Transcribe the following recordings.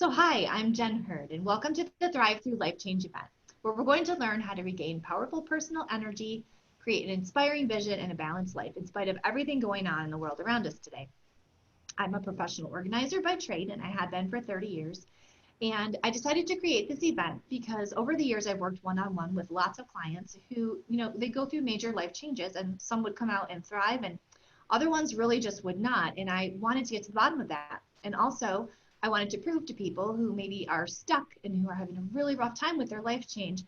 So hi, I'm Jen Hurd, and welcome to the Thrive Through Life Change event, where we're going to learn how to regain powerful personal energy, create an inspiring vision, and a balanced life in spite of everything going on in the world around us today. I'm a professional organizer by trade, and I have been for 30 years. And I decided to create this event because over the years I've worked one-on-one with lots of clients who, they go through major life changes, and some would come out and thrive, and other ones really just would not. And I wanted to get to the bottom of that. And also, I wanted to prove to people who maybe are stuck and who are having a really rough time with their life change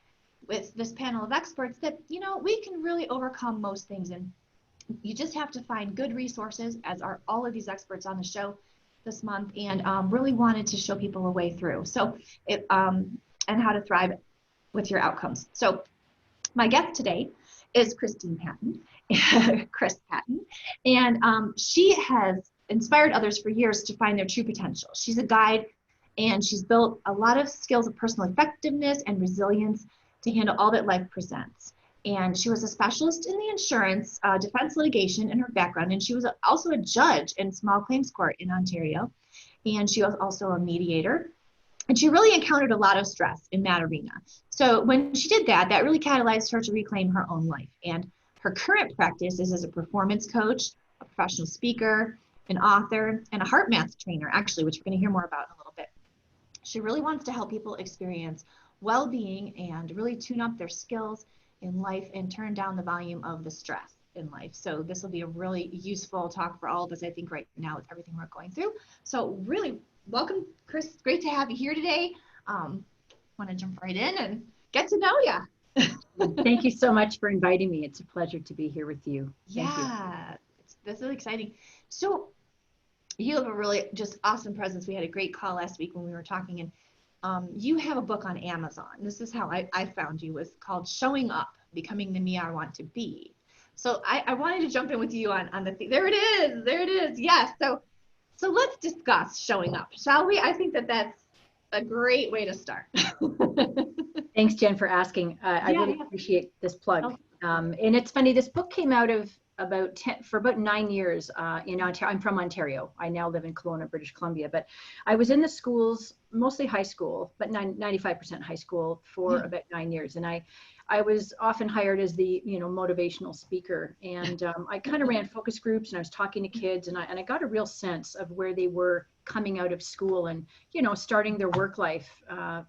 with this panel of experts that, we can really overcome most things. And you just have to find good resources, as are all of these experts on the show this month, and really wanted to show people a way through. So, and how to thrive with your outcomes. So my guest today is Christine Patton, Chris Patton, and she has inspired others for years to find their true potential. She's a guide, and she's built a lot of skills of personal effectiveness and resilience to handle all that life presents. And she was a specialist in the insurance defense litigation in her background, and she was also a judge in small claims court in Ontario, and she was also a mediator. And she really encountered a lot of stress in that arena. So when she did that, that really catalyzed her to reclaim her own life. And her current practice is as a performance coach, a professional speaker, an author, and a heart math trainer, actually, which we're going to hear more about in a little bit. She really wants to help people experience well-being and really tune up their skills in life and turn down the volume of the stress in life. So this will be a really useful talk for all of us, I think, right now with everything we're going through. So really, welcome, Chris. Great to have you here today. Want to jump right in and get to know you. Thank you so much for inviting me. It's a pleasure to be here with you. Yeah, that's really exciting. So you have a really just awesome presence. We had a great call last week when we were talking, and you have a book on Amazon. This is how I found you. It's called Showing Up, Becoming the Me I Want to Be. So I wanted to jump in with you on there it is. Yes. So let's discuss showing up, shall we? I think that's a great way to start. Thanks, Jen, for asking. I really appreciate this plug. And it's funny, this book came out of for about 9 years in Ontario. I'm from Ontario. I now live in Kelowna, British Columbia, but I was in the schools, mostly high school, but 95% high school for about 9 years. And I was often hired as the, motivational speaker. And I kind of ran focus groups, and I was talking to kids, and I got a real sense of where they were coming out of school and, starting their work life. I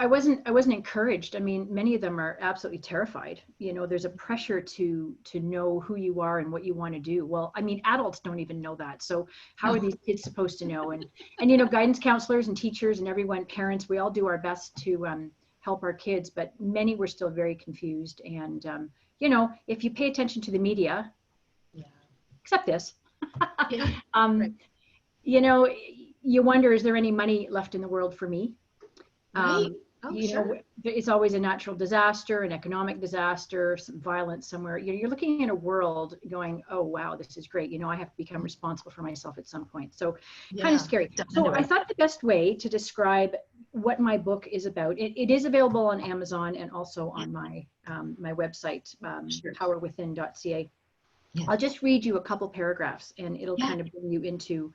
wasn't encouraged. I mean, many of them are absolutely terrified. There's a pressure to know who you are and what you want to do. Well, I mean, adults don't even know that. So how are these kids supposed to know? And guidance counselors and teachers and everyone, parents, we all do our best to help our kids, but many were still very confused. And, if you pay attention to the media, except this, right. You wonder, is there any money left in the world for me? Right. Sure. It's always a natural disaster, an economic disaster, some violence somewhere. You're looking at a world going, oh, wow, this is great. I have to become responsible for myself at some point. So kind of scary. So I thought the best way to describe what my book is about, it is available on Amazon and also on my my website, powerwithin.ca. I'll just read you a couple paragraphs, and it'll kind of bring you into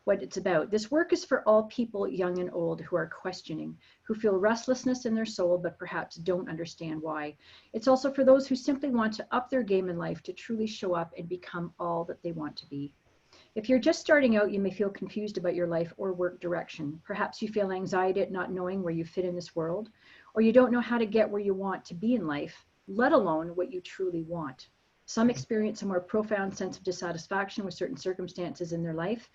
what it's about. This work is for all people, young and old, who are questioning, who feel restlessness in their soul, but perhaps don't understand why. It's also for those who simply want to up their game in life, to truly show up and become all that they want to be. If you're just starting out, you may feel confused about your life or work direction. Perhaps you feel anxiety at not knowing where you fit in this world, or you don't know how to get where you want to be in life, let alone what you truly want. Some experience a more profound sense of dissatisfaction with certain circumstances in their life.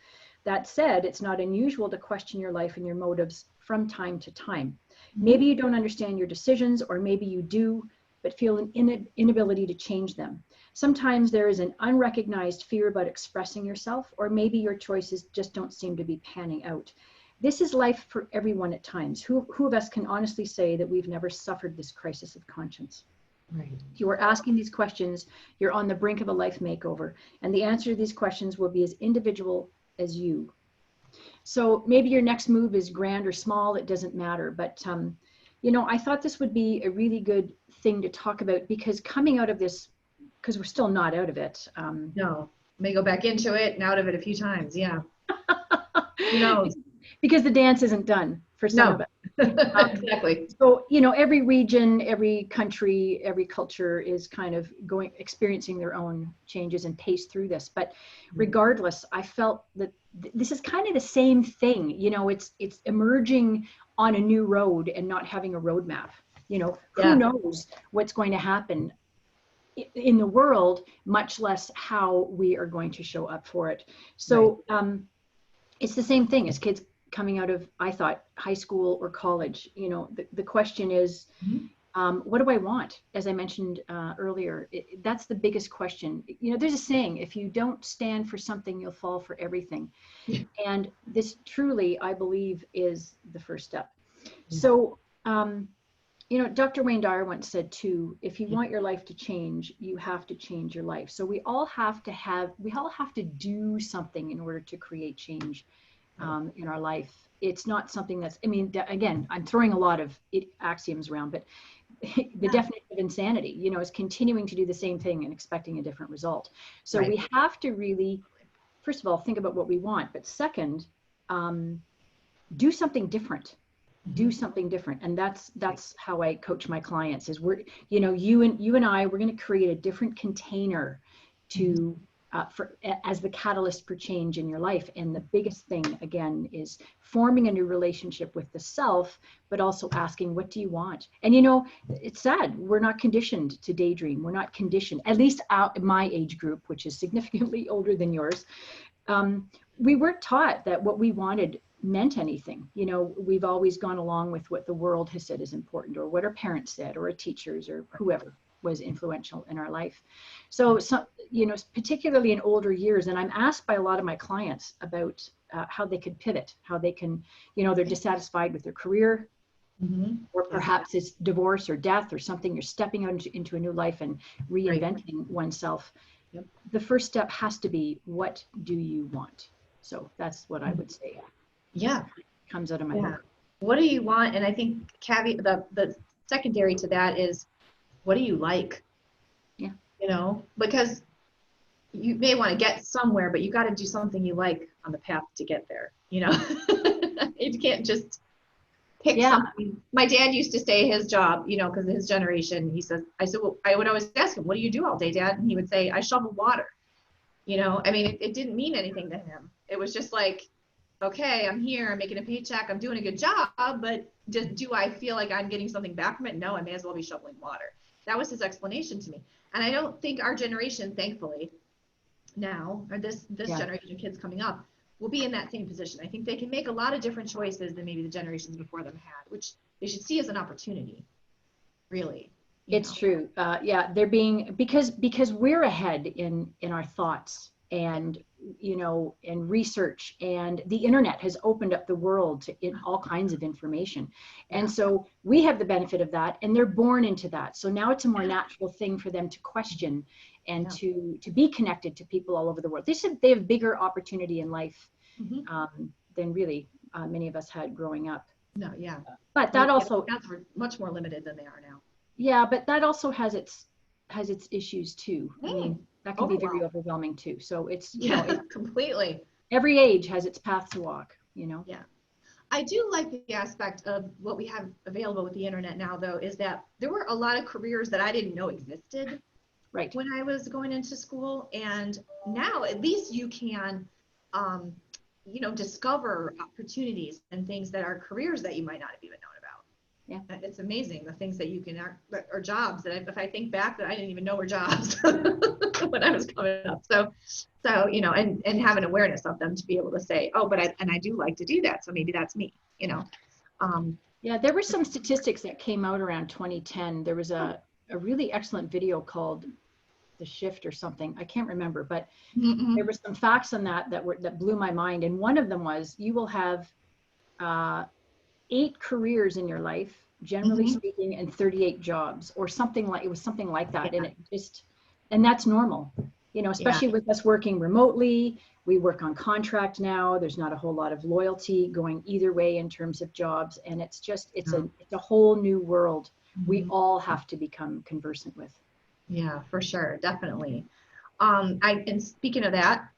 That said, it's not unusual to question your life and your motives from time to time. Maybe you don't understand your decisions, or maybe you do, but feel an inability to change them. Sometimes there is an unrecognized fear about expressing yourself, or maybe your choices just don't seem to be panning out. This is life for everyone at times. Who of us can honestly say that we've never suffered this crisis of conscience? Right. If you are asking these questions, you're on the brink of a life makeover, and the answer to these questions will be as individual as you. So maybe your next move is grand or small, it doesn't matter. But, I thought this would be a really good thing to talk about, because coming out of this, because we're still not out of it. No, may go back into it and out of it a few times. Yeah. Who knows? because the dance isn't done for some of No. us. Exactly. So, every region, every country, every culture is kind of experiencing their own changes and pace through this. But regardless, I felt that this is kind of the same thing. It's emerging on a new road and not having a roadmap. Who knows what's going to happen in the world, much less how we are going to show up for it. So it's the same thing as kids coming out of, I thought, high school or college. The question is, what do I want? As I mentioned earlier, that's the biggest question. There's a saying, if you don't stand for something, you'll fall for everything. Yeah. And this truly, I believe, is the first step. So, Dr. Wayne Dyer once said too, if you want your life to change, you have to change your life. So we all have to do something in order to create change in our life. It's not something that's, again, I'm throwing a lot of axioms around, but the definition of insanity, is continuing to do the same thing and expecting a different result. So we have to really, first of all, think about what we want, but second, do something different. Do something different. And that's how I coach my clients is you and I, we're going to create a different container to as the catalyst for change in your life. And the biggest thing, again, is forming a new relationship with the self, but also asking, what do you want? And it's sad, we're not conditioned to daydream. We're not conditioned, at least out in my age group, which is significantly older than yours. We weren't taught that what we wanted meant anything. We've always gone along with what the world has said is important, or what our parents said, or our teachers, or whoever was influential in our life. So particularly in older years, and I'm asked by a lot of my clients about how they could pivot, how they can, they're dissatisfied with their career, or perhaps it's divorce or death or something. You're stepping out into a new life and reinventing oneself. The first step has to be, what do you want? So that's what I would say. Yeah. Comes out of my book. What do you want? And I think the secondary to that is, what do you like? Yeah. Because you may want to get somewhere, but you got to do something you like on the path to get there. You can't just pick something. My dad used to say his job, because of his generation, I said, well, I would always ask him, what do you do all day, Dad? And he would say, I shovel water. It didn't mean anything to him. It was just like, okay, I'm here, I'm making a paycheck, I'm doing a good job, but do I feel like I'm getting something back from it? No, I may as well be shoveling water. That was his explanation to me. And I don't think our generation, thankfully, now, or this generation of kids coming up, will be in that same position. I think they can make a lot of different choices than maybe the generations before them had, which they should see as an opportunity, really. It's true. They're being, because we're ahead in our thoughts and and research, and the internet has opened up the world to all kinds of information. And so we have the benefit of that, and they're born into that. So now it's a more natural thing for them to question and to be connected to people all over the world. They have bigger opportunity in life than really many of us had growing up. No, yeah. But that also, we're much more limited than they are now. Yeah, but that also has its issues too. That can be very overwhelming too. So it's completely. Every age has its path to walk. Yeah, I do like the aspect of what we have available with the internet now, though, is that there were a lot of careers that I didn't know existed. Right. When I was going into school, and now at least you can, discover opportunities and things that are careers that you might not have even known about. Yeah, it's amazing the things that you can or jobs that if I think back that I didn't even know were jobs when I was coming up. So and have an awareness of them to be able to say, oh, but I do like to do that, so maybe that's me. There were some statistics that came out around 2010. There was a really excellent video called The Shift or something. I can't remember, but there were some facts on that blew my mind. And one of them was, you will have 8 careers in your life, generally speaking, and 38 jobs, or something like that. And and that's normal, especially with us working remotely. We work on contract now. There's not a whole lot of loyalty going either way in terms of jobs. And it's a whole new world we all have to become conversant with. Yeah, for sure. Definitely. And speaking of that,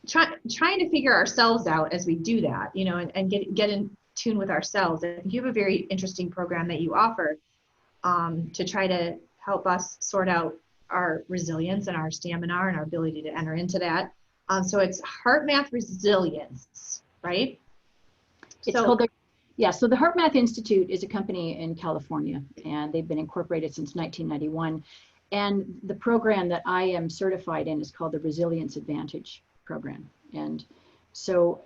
trying to figure ourselves out as we do that, you know, and get in tune with ourselves. I think you have a very interesting program that you offer to try to help us sort out our resilience and our stamina and our ability to enter into that. So it's HeartMath Resilience, right? It's called so the HeartMath Institute is a company in California, and they've been incorporated since 1991. And the program that I am certified in is called the Resilience Advantage program. And so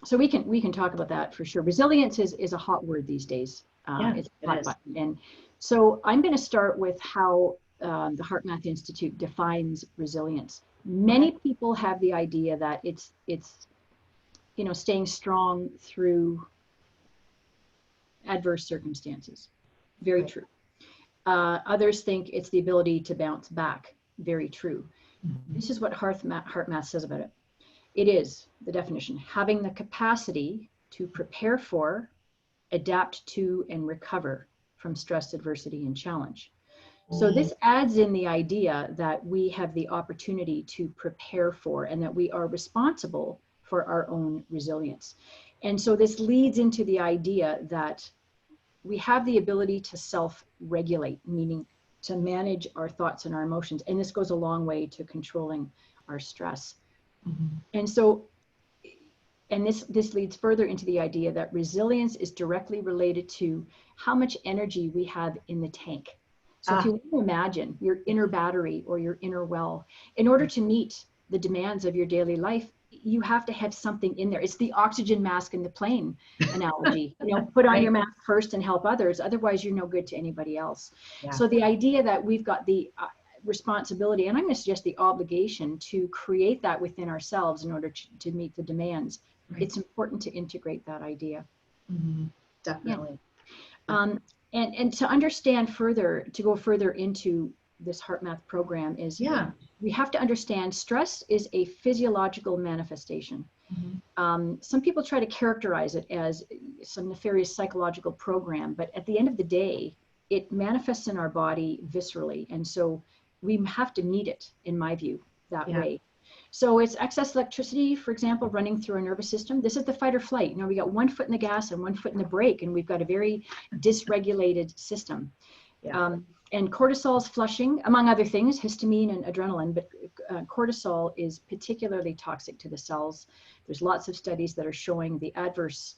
so we can talk about that for sure. Resilience is a hot word these days. It's a hot button. And so I'm going to start with how the HeartMath Institute defines resilience. Many people have the idea that it's you know, staying strong through adverse circumstances. Very true. Others think it's the ability to bounce back. Very true. This is what HeartMath says about it. It is, the definition, having the capacity to prepare for, adapt to, and recover from stress, adversity, and challenge. So this adds in the idea that we have the opportunity to prepare for, and that we are responsible for our own resilience. And so this leads into the idea that we have the ability to self-regulate, meaning to manage our thoughts and our emotions. And this goes a long way to controlling our stress. And so, and this leads further into the idea that resilience is directly related to how much energy we have in the tank. So if you imagine your inner battery or your inner well, in order to meet the demands of your daily life, you have to have something in there. It's the oxygen mask in the plane analogy. You know, put on your mask first and help others. Otherwise, you're no good to anybody else. So the idea that we've got the responsibility, and I'm going to suggest the obligation, to create that within ourselves in order to meet the demands. It's important to integrate that idea. Definitely. And to understand further, to go further into this HeartMath program is, we have to understand stress is a physiological manifestation. Some people try to characterize it as some nefarious psychological program, but at the end of the day, it manifests in our body viscerally. And so we have to meet it, in my view, that way. So it's excess electricity, for example, running through our nervous system. This is the fight or flight. You know, we got one foot in the gas and one foot in the brake, and we've got a very dysregulated system. And cortisol is flushing, among other things, histamine and adrenaline, but cortisol is particularly toxic to the cells. There's lots of studies that are showing the adverse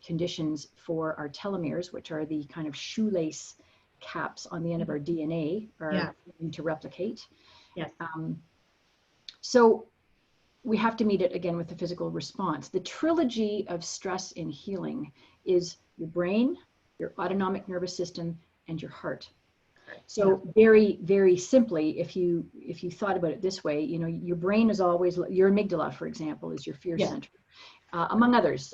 conditions for our telomeres, which are the kind of shoelace caps on the end of our DNA, are to replicate. So we have to meet it again with the physical response. The trilogy of stress in healing is your brain, your autonomic nervous system, and your heart. So very, very simply, if you thought about it this way, you know, your brain is always, your amygdala, for example, is your fear center, among others,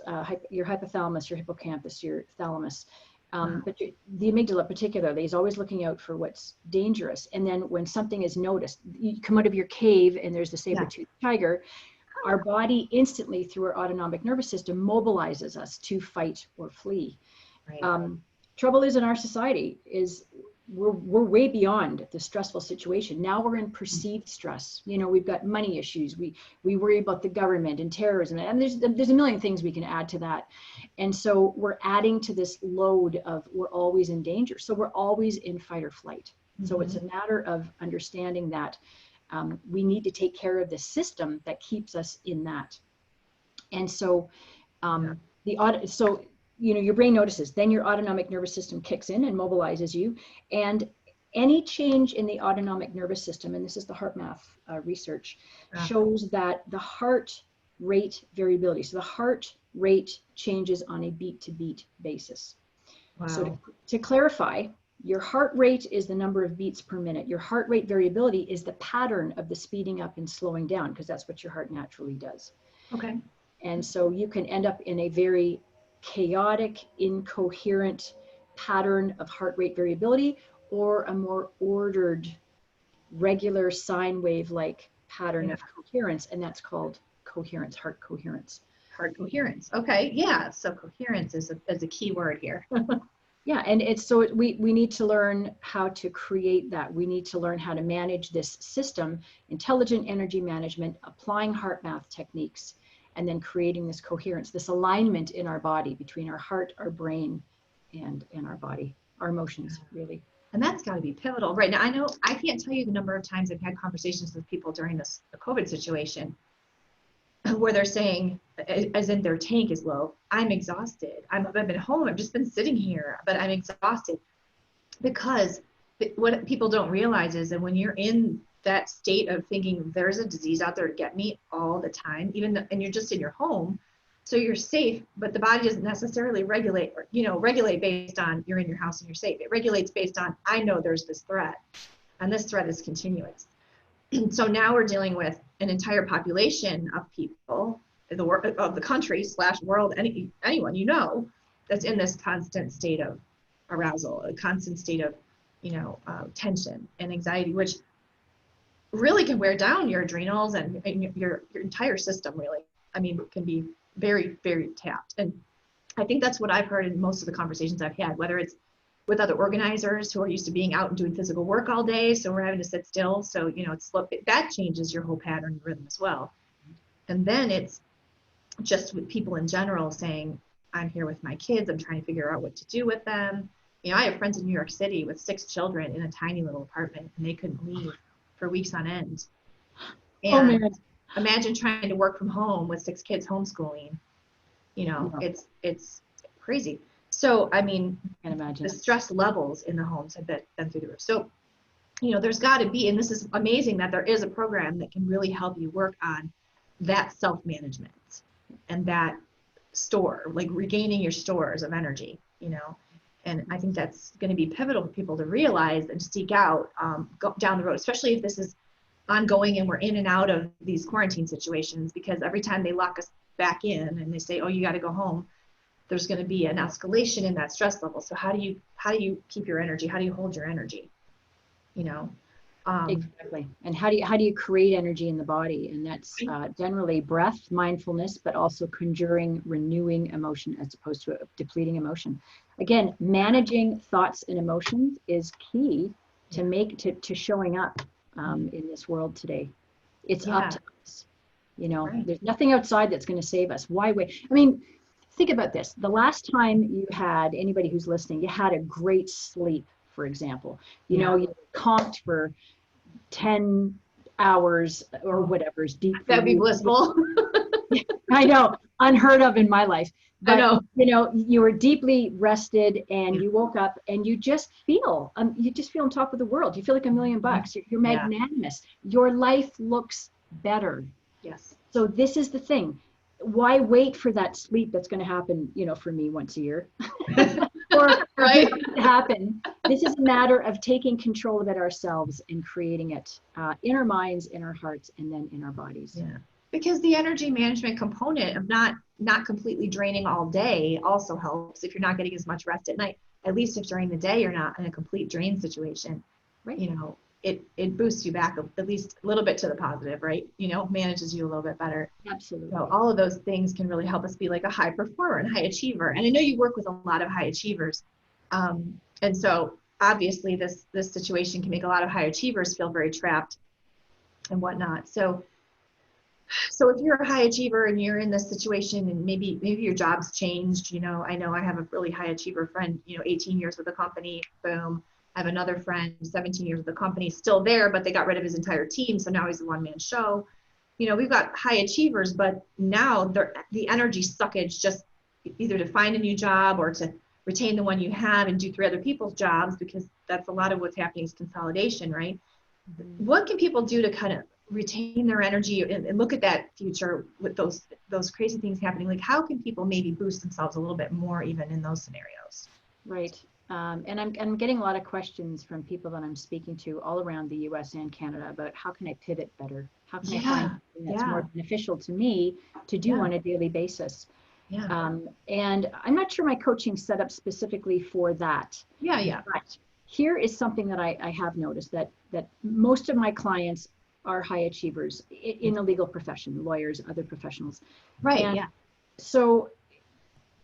your hypothalamus, your hippocampus, your thalamus. But the amygdala particularly is always looking out for what's dangerous. And then when something is noticed, you come out of your cave and there's the saber-toothed tiger, our body instantly, through our autonomic nervous system, mobilizes us to fight or flee. Trouble is, in our society is we're way beyond the stressful situation. Now we're in perceived stress. You know, we've got money issues. We worry about the government and terrorism, and there's a million things we can add to that. And so we're adding to this load of we're always in danger. So we're always in fight or flight. So it's a matter of understanding that we need to take care of the system that keeps us in that. And so you know, your brain notices, then your autonomic nervous system kicks in and mobilizes you. And any change in the autonomic nervous system, and this is the HeartMath research, shows that the heart rate variability. So the heart rate changes on a beat to beat basis. So to clarify, your heart rate is the number of beats per minute. Your heart rate variability is the pattern of the speeding up and slowing down, because that's what your heart naturally does. And so you can end up in a very chaotic, incoherent pattern of heart rate variability, or a more ordered, regular sine wave-like pattern of coherence, and that's called coherence, heart coherence. Heart coherence. So coherence is a key word here. Yeah, and it's so we need to learn how to create that. We need to learn how to manage this system, intelligent energy management, applying heart math techniques, and then creating this coherence, this alignment in our body between our heart, our brain, and our body, our emotions, really. And that's got to be pivotal right now. I know I can't tell you the number of times I've had conversations with people during the COVID situation where they're saying, as in their tank is low, I'm exhausted. I've been home. I've just been sitting here, but I'm exhausted. Because what people don't realize is that when you're in that state of thinking there's a disease out there to get me all the time, and you're just in your home, so you're safe, but the body doesn't necessarily regulate, regulate based on you're in your house and you're safe. It regulates based on, I know there's this threat, and this threat is continuous. So now we're dealing with an entire population of people of the country / world, anyone that's in this constant state of arousal, a constant state of tension and anxiety, which really can wear down your adrenals and your entire system. Really, I mean, can be very, very tapped. And I think that's what I've heard in most of the conversations I've had, whether it's with other organizers who are used to being out and doing physical work all day, so we're having to sit still. So that changes your whole pattern and rhythm as well. And then it's just with people in general saying, I'm here with my kids, I'm trying to figure out what to do with them. I have friends in New York City with 6 children in a tiny little apartment, and they couldn't leave for weeks on end. And imagine trying to work from home with 6 kids homeschooling. It's crazy. So, I mean, Can't imagine. The stress levels in the homes have been through the roof. So, there's got to be, and this is amazing that there is a program that can really help you work on that self-management and that like regaining your stores of energy, and I think that's going to be pivotal for people to realize and seek out go down the road, especially if this is ongoing and we're in and out of these quarantine situations, because every time they lock us back in and they say, oh, you got to go home, there's going to be an escalation in that stress level. So how do you keep your energy? How do you hold your energy? Exactly. And how do you create energy in the body? And that's generally breath, mindfulness, but also conjuring, renewing emotion as opposed to depleting emotion. Again, managing thoughts and emotions is key to showing up in this world today. It's up to us. There's nothing outside that's going to save us. Why wait? I mean, think about this. The last time you had, anybody who's listening, you had a great sleep, for example, you conked for 10 hours or whatever is deep. That'd be blissful. I know, unheard of in my life. But, I know. You were deeply rested and you woke up and you just feel on top of the world. You feel like $1,000,000. You're magnanimous. Your life looks better. Yes. So this is the thing. Why wait for that sleep that's going to happen, for me once a year? Or right. To happen. This is a matter of taking control of it ourselves and creating it in our minds, in our hearts, and then in our bodies. Yeah. Because the energy management component of not completely draining all day also helps if you're not getting as much rest at night. At least if during the day you're not in a complete drain situation, right? It boosts you back at least a little bit to the positive, right? Manages you a little bit better. Absolutely. So all of those things can really help us be like a high performer and high achiever. And I know you work with a lot of high achievers. And so obviously this situation can make a lot of high achievers feel very trapped and whatnot. So if you're a high achiever and you're in this situation and maybe your job's changed, I know I have a really high achiever friend, 18 years with the company, boom. I have another friend, 17 years with the company, still there, but they got rid of his entire team. So now he's a one-man show. We've got high achievers, but now the energy suckage just either to find a new job or to retain the one you have and do 3 other people's jobs, because that's a lot of what's happening is consolidation, right? Mm-hmm. What can people do to kind of retain their energy and look at that future with those crazy things happening? Like, how can people maybe boost themselves a little bit more even in those scenarios? Right. And I'm getting a lot of questions from people that I'm speaking to all around the US and Canada about how can I pivot better? How can I find something that's more beneficial to me to do on a daily basis? Yeah. And I'm not sure my coaching set up specifically for that. Yeah. But here is something that I have noticed that most of my clients are high achievers in the legal profession, lawyers, other professionals. Right. And so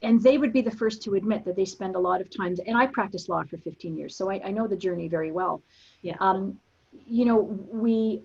and they would be the first to admit that they spend a lot of time, and I practiced law for 15 years, so I know the journey very well. Yeah. You know,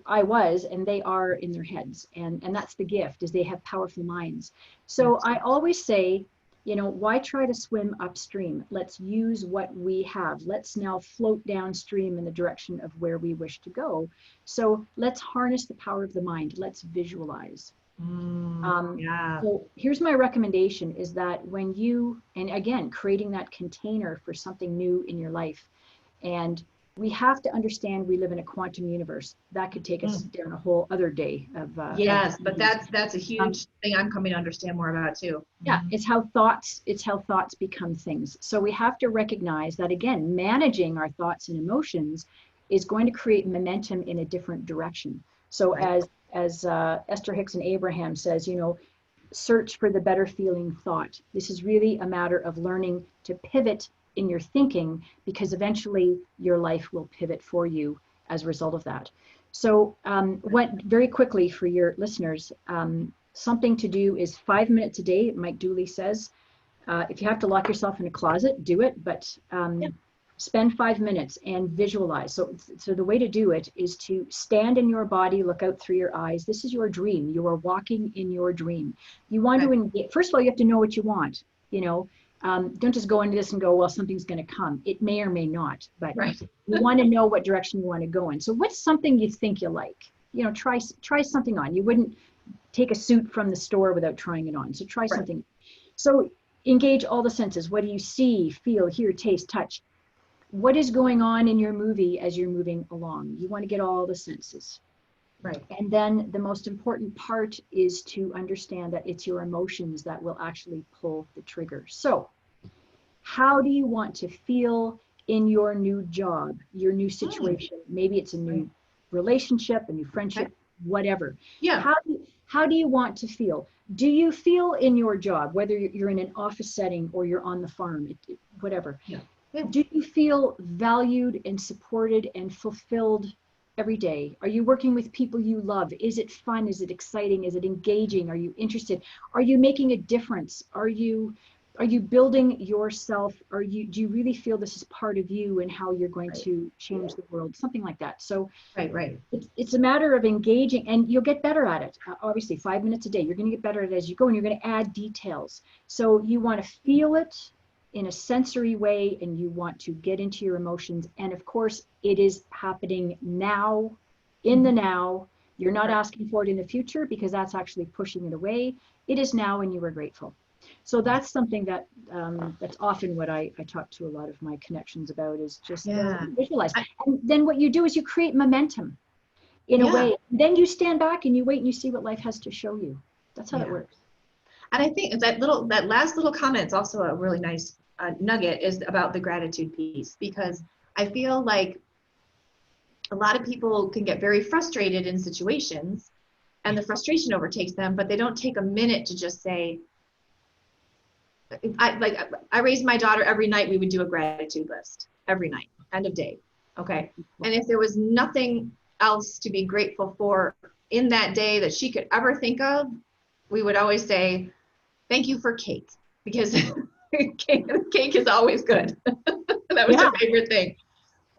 I was, and they are in their heads, and that's the gift, is they have powerful minds. So I always say, you know, why try to swim upstream? Let's use what we have. Let's now float downstream in the direction of where we wish to go. So let's harness the power of the mind. Let's visualize. Yeah. So here's my recommendation, is that when you, and again, creating that container for something new in your life, and we have to understand we live in a quantum universe. That could take us down a whole other day of yes, but that's a huge thing I'm coming to understand more about too. Yeah, it's how thoughts become things. So we have to recognize that, again, managing our thoughts and emotions is going to create momentum in a different direction. So as Esther Hicks and Abraham says, you know, search for the better feeling thought. This is really a matter of learning to pivot in your thinking, because eventually your life will pivot for you as a result of that. So what, very quickly for your listeners, something to do is 5 minutes a day, Mike Dooley says. If you have to lock yourself in a closet, do it, but spend 5 minutes and visualize. So the way to do it is to stand in your body, look out through your eyes. This is your dream. You are walking in your dream. You want to engage. First of all, you have to know what you want, you know. Don't just go into this and go, well, something's going to come. It may or may not, but you want to know what direction you want to go in. So what's something you think you like? You know, try something on. You wouldn't take a suit from the store without trying it on. So try something. So engage all the senses. What do you see, feel, hear, taste, touch? What is going on in your movie as you're moving along? You want to get all the senses. Right. And then the most important part is to understand that it's your emotions that will actually pull the trigger. So how do you want to feel in your new job, your new situation? Maybe it's a new relationship, a new friendship, whatever. Yeah. How do you want to feel? Do you feel in your job, whether you're in an office setting or you're on the farm, whatever, do you feel valued and supported and fulfilled every day? Are you working with people you love? Is it fun? Is it exciting? Is it engaging? Are you interested? Are you making a difference? Are you building yourself? Do you really feel this is part of you and how you're going to change the world? Something like that. So it's a matter of engaging, and you'll get better at it. Obviously, 5 minutes a day, you're going to get better at it as you go, and you're going to add details. So you want to feel it in a sensory way, and you want to get into your emotions. And of course, it is happening now, in the now. You're not asking for it in the future, because that's actually pushing it away. It is now, and you are grateful. So that's something that that's often what I talk to a lot of my connections about, is just visualize. And then what you do is you create momentum in a way. Then you stand back and you wait and you see what life has to show you. That's how it works. And I think that last little comment is also a really nice nugget, is about the gratitude piece, because I feel like a lot of people can get very frustrated in situations, and the frustration overtakes them, but they don't take a minute to just say, I raised my daughter every night. We would do a gratitude list every night, end of day. Okay. And if there was nothing else to be grateful for in that day that she could ever think of, we would always say, thank you for cake, because cake is always good. That was her favorite thing.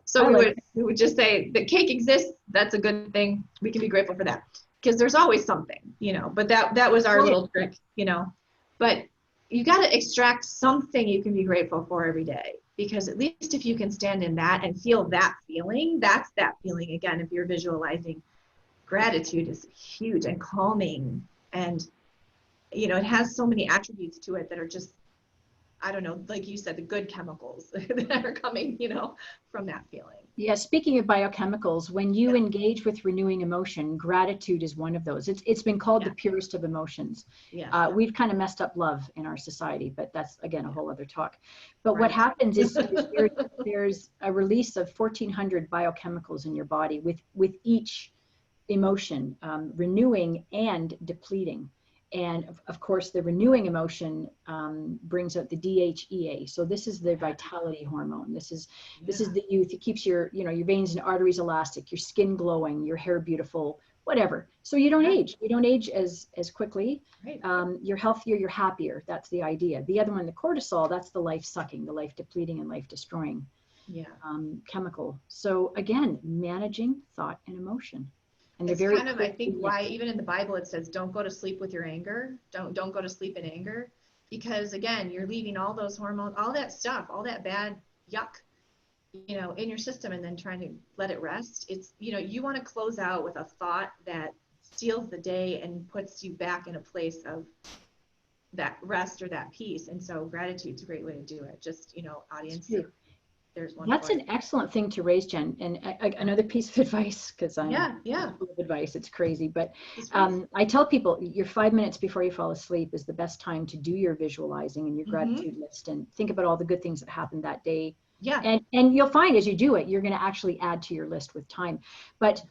So we would just say that cake exists. That's a good thing. We can be grateful for that, because there's always something, you know. But that was our little trick, you know. But you got to extract something you can be grateful for every day, because at least if you can stand in that and feel that feeling, that's that feeling again. If you're visualizing, gratitude is huge and calming, and you know, it has so many attributes to it that are just, I don't know, like you said, the good chemicals that are coming, you know, from that feeling. Yeah, speaking of biochemicals, when you engage with renewing emotion, gratitude is one of those. It's been called the purest of emotions. We've kind of messed up love in our society, but that's, again, a whole other talk. But what happens is there's a release of 1,400 biochemicals in your body with each emotion, renewing and depleting. And of course, the renewing emotion brings out the DHEA. So this is the vitality hormone. This is the youth. It keeps your veins and arteries elastic, your skin glowing, your hair beautiful, whatever. So you don't age. You don't age as quickly. Right. You're healthier, you're happier. That's the idea. The other one, the cortisol, that's the life sucking, the life depleting and life destroying chemical. So again, managing thought and emotion. And they're it's very kind of, I think, why even in the Bible it says, don't go to sleep with your anger. Don't go to sleep in anger. Because again, you're leaving all those hormones, all that stuff, all that bad yuck, you know, in your system, and then trying to let it rest. It's, you know, you want to close out with a thought that steals the day and puts you back in a place of that rest or that peace. And so gratitude's a great way to do it. Just, you know, audience, there's one. That's an excellent thing to raise, Jen. And another piece of advice, because I'm full of advice, it's crazy. But I tell people your 5 minutes before you fall asleep is the best time to do your visualizing and your gratitude list and think about all the good things that happened that day. Yeah. And you'll find as you do it, you're going to actually add to your list with time. But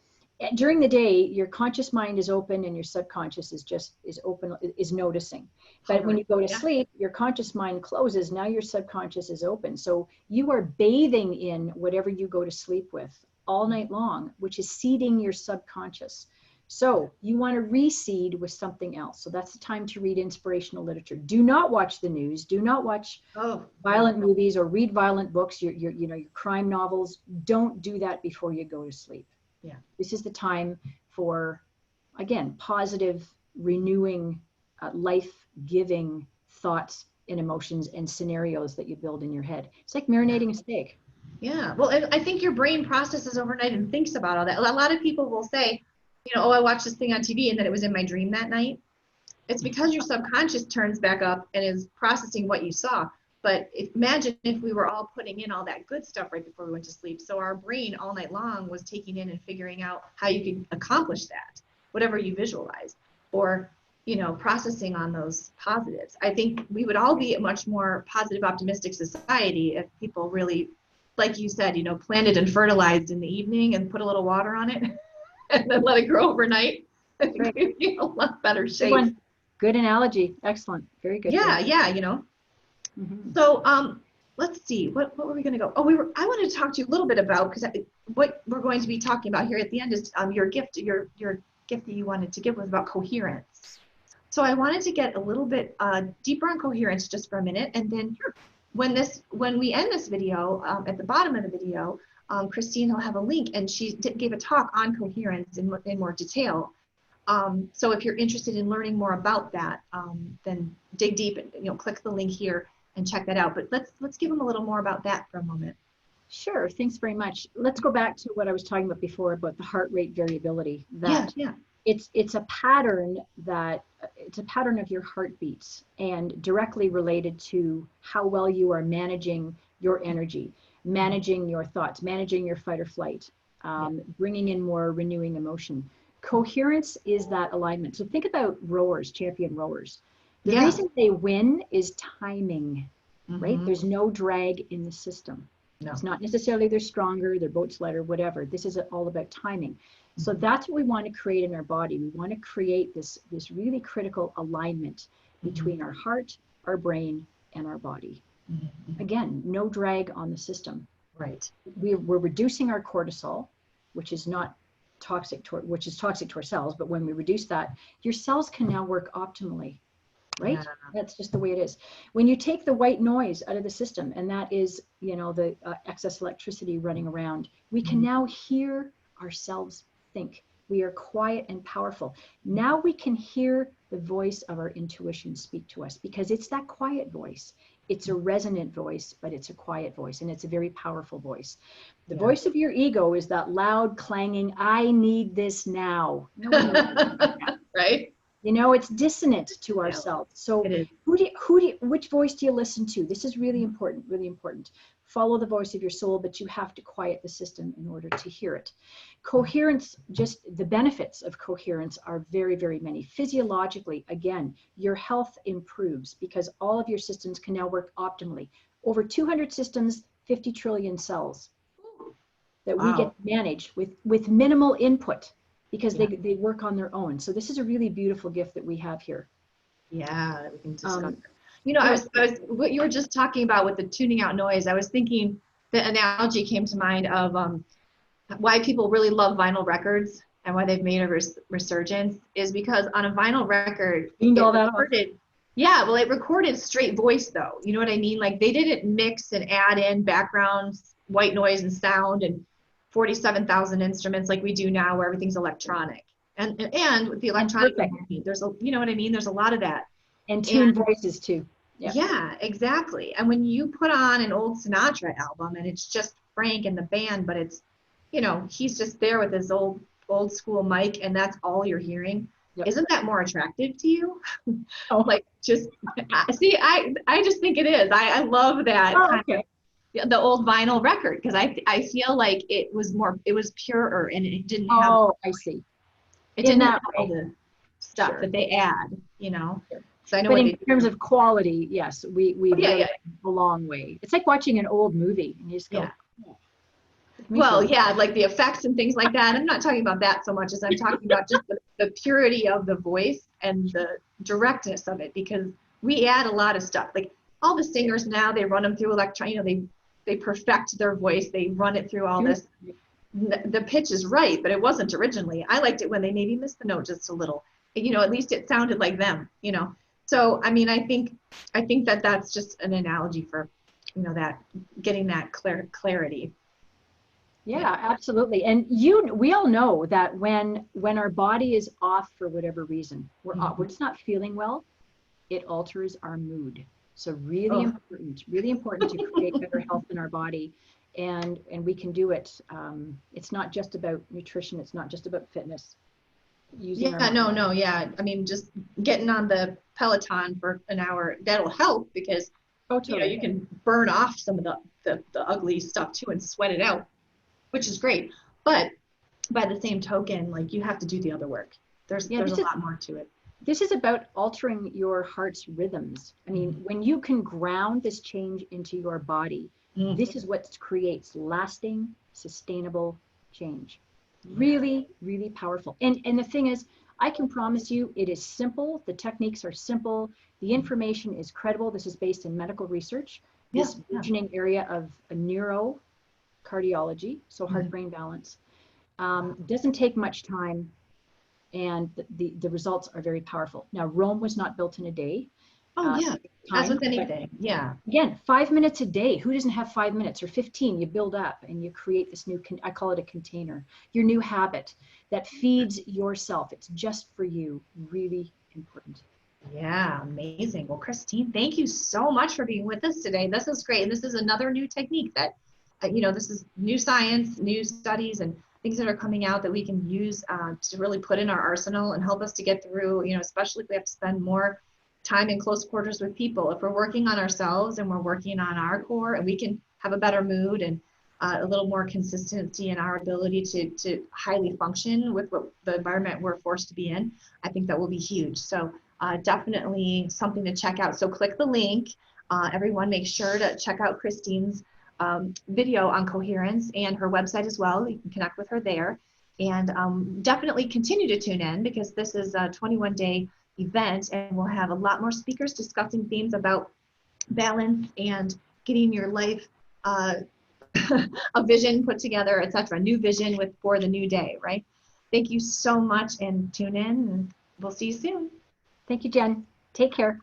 during the day, your conscious mind is open and your subconscious is noticing. But when you go to sleep, your conscious mind closes. Now your subconscious is open. So you are bathing in whatever you go to sleep with all night long, which is seeding your subconscious. So you want to reseed with something else. So that's the time to read inspirational literature. Do not watch the news. Do not watch violent movies or read violent books, your crime novels. Don't do that before you go to sleep. Yeah. This is the time for, again, positive, renewing, life-giving thoughts and emotions and scenarios that you build in your head. It's like marinating a steak. Yeah. Well, I think your brain processes overnight and thinks about all that. A lot of people will say, you know, oh, I watched this thing on TV and then it was in my dream that night. It's because your subconscious turns back up and is processing what you saw. But imagine if we were all putting in all that good stuff right before we went to sleep. So our brain all night long was taking in and figuring out how you could accomplish that, whatever you visualize, or, you know, processing on those positives. I think we would all be a much more positive, optimistic society if people really, like you said, you know, planted and fertilized in the evening and put a little water on it and then let it grow overnight. I think we'd be in a lot better shape. Good analogy. Excellent. Very good. Yeah, you know. So let's see, what were we going to go? Oh, I wanted to talk to you a little bit about, because what we're going to be talking about here at the end is your gift. Your gift that you wanted to give was about coherence. So I wanted to get a little bit deeper on coherence just for a minute, and then when we end this video, at the bottom of the video, Christine will have a link, and she gave a talk on coherence in more detail. So if you're interested in learning more about that, then dig deep and, you know, click the link here and check that out. But let's give them a little more about that for a moment. Sure. Thanks very much. Let's go back to what I was talking about before about the heart rate variability. It's a pattern of your heartbeats and directly related to how well you are managing your energy, managing your thoughts, managing your fight or flight, bringing in more renewing emotion. Coherence is that alignment. So think about rowers, champion rowers. The reason they win is timing, right? There's no drag in the system. No. It's not necessarily they're stronger, their boat's lighter, whatever. This is all about timing. So that's what we want to create in our body. We want to create this really critical alignment between our heart, our brain, and our body. Again, no drag on the system. Right. We're reducing our cortisol, which is toxic to our cells, but when we reduce that, your cells can now work optimally. Right? Yeah. That's just the way it is. When you take the white noise out of the system, and that is, you know, the excess electricity running around, we can now hear ourselves think. We are quiet and powerful. Now we can hear the voice of our intuition speak to us, because it's that quiet voice. It's a resonant voice, but it's a quiet voice, and it's a very powerful voice. The voice of your ego is that loud, clanging, I need this now. Right? You know, it's dissonant to ourselves. So which voice do you listen to? This is really important, really important. Follow the voice of your soul, but you have to quiet the system in order to hear it. Coherence, just the benefits of coherence are very, very many. Physiologically, again, your health improves because all of your systems can now work optimally. Over 200 systems, 50 trillion cells that we get to manage with minimal input, because they work on their own. So this is a really beautiful gift that we have here. Yeah, we can discuss. You know, I was what you were just talking about with the tuning out noise. I was thinking the analogy came to mind of why people really love vinyl records. and why they've made a resurgence is because on a vinyl record, Cleaned it all that off. recorded, yeah, well, it recorded straight voice though. You know what I mean? Like they didn't mix and add in backgrounds, white noise and sound and 47,000 instruments like we do now where everything's electronic. And with the electronic, there's a, you know what I mean? There's a lot of that. And tuned voices too. Yep. Yeah, exactly. And when you put on an old Sinatra album and it's just Frank and the band, but it's, you know, he's just there with his old school mic and that's all you're hearing. Yep. Isn't that more attractive to you? Oh, like just see, I just think it is. I love that kind of, the old vinyl record because I feel like it was purer and it didn't have. Oh, I see. It didn't have all the stuff that they add, you know. Sure. So I know. But in terms of quality, yes, we've a long way. It's like watching an old movie and you just go. Yeah. Well, yeah, like the effects and things like that. I'm not talking about that so much as I'm talking about just the purity of the voice and the directness of it, because we add a lot of stuff. Like all the singers now, they run them through you know, they perfect their voice. They run it through all this. The pitch is right, but it wasn't originally. I liked it when they maybe missed the note just a little. You know, at least it sounded like them, you know. So, I mean, I think that that's just an analogy for, you know, that getting that clarity. Yeah, absolutely. And we all know that when our body is off for whatever reason, we're just not feeling well, it alters our mood. So really important to create better health in our body. And we can do it. It's not just about nutrition. It's not just about fitness. Yeah. I mean, just getting on the Peloton for an hour, that'll help because you know, you can burn off some of the ugly stuff too and sweat it out, which is great. But by the same token, like you have to do the other work. There's a lot more to it. This is about altering your heart's rhythms. I mean, when you can ground this change into your body, this is what creates lasting, sustainable change. Really, really powerful. And the thing is, I can promise you it is simple. The techniques are simple. The information is credible. This is based in medical research. This burgeoning area of neurocardiology, so heart-brain balance, doesn't take much time, and the results are very powerful. Now, Rome was not built in a day. As with anything. Yeah. Again, 5 minutes a day. Who doesn't have 5 minutes or 15? You build up and you create this new, I call it a container, your new habit that feeds yourself. It's just for you. Really important. Yeah, amazing. Well, Christine, thank you so much for being with us today. This is great. And this is another new technique that, you know, this is new science, new studies, and things that are coming out that we can use to really put in our arsenal and help us to get through, you know, especially if we have to spend more time in close quarters with people. If we're working on ourselves and we're working on our core, and we can have a better mood and a little more consistency in our ability to highly function with what the environment we're forced to be in, I think that will be huge. So definitely something to check out. So click the link. Everyone make sure to check out Christine's video on coherence and her website as well. You can connect with her there. And definitely continue to tune in because this is a 21-day event, and we'll have a lot more speakers discussing themes about balance and getting your life a vision put together, etc. New vision for the new day, right? Thank you so much, and tune in, and we'll see you soon. Thank you, Jen. Take care.